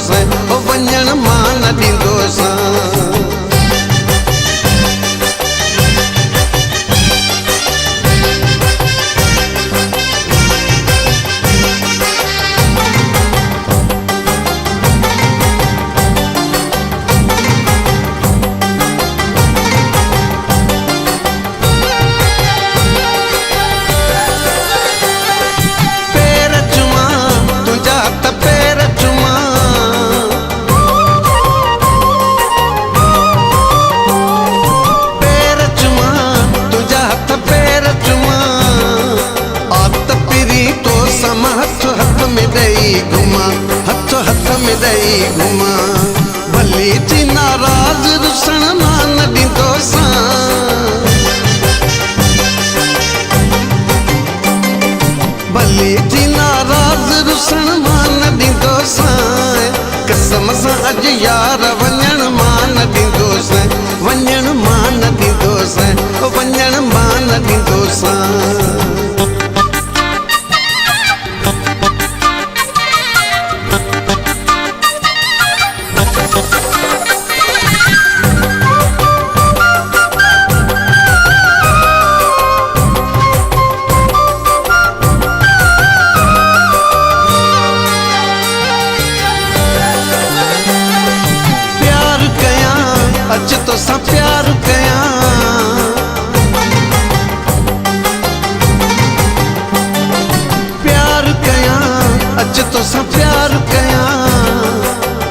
सां ओ वञण मां न ॾींदोसां। हथ में दई घुमा भली थी नाराज़ रुसण मां न ॾींदोसां। भली थी नाराज़ रुसण मां न ॾींदोसां। कसम सां अॼु यार वञण मां न ॾींदोसां। वञण मां न ॾींदोसां वञण मां न ॾींदोसां। अच तोसां प्यार कयां प्यार कयां अच तोसां प्यार कयां।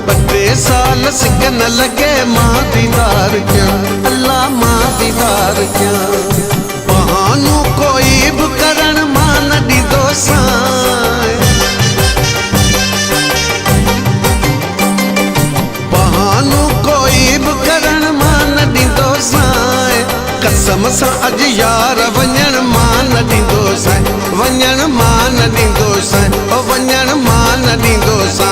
ॿ टे साल सिक न लॻे मां दीदार कयां अल्लाह मां दीदार कयां। बहानो कोई बि करण मां न ॾींदोसां। बहानो कोई बि करण मां न ॾींदोसां। कसम सां अॼु यार वञण मां न ॾींदोसां। वञण मां न ॾींदोसां वञण मां न ॾींदोसां।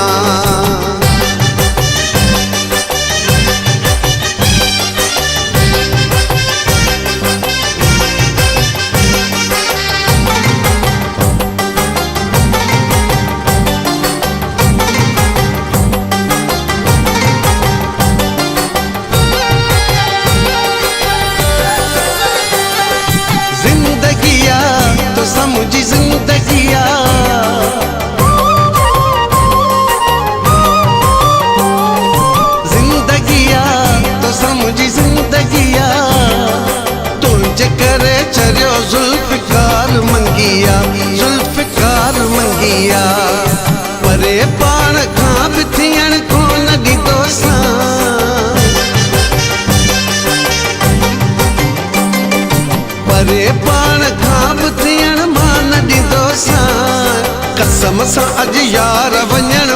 मुझी जिंदगिया जिंदगिया तो मुझी जिंदगिया तुझे करे चरियो जुल्फ़िकार मंगिया जुल्फ़िकार मंगिया। परे पाण खां बि थियण कोन ॾींदोसां। परे पाण खां बि थियण कसम सां अॼु यार वञण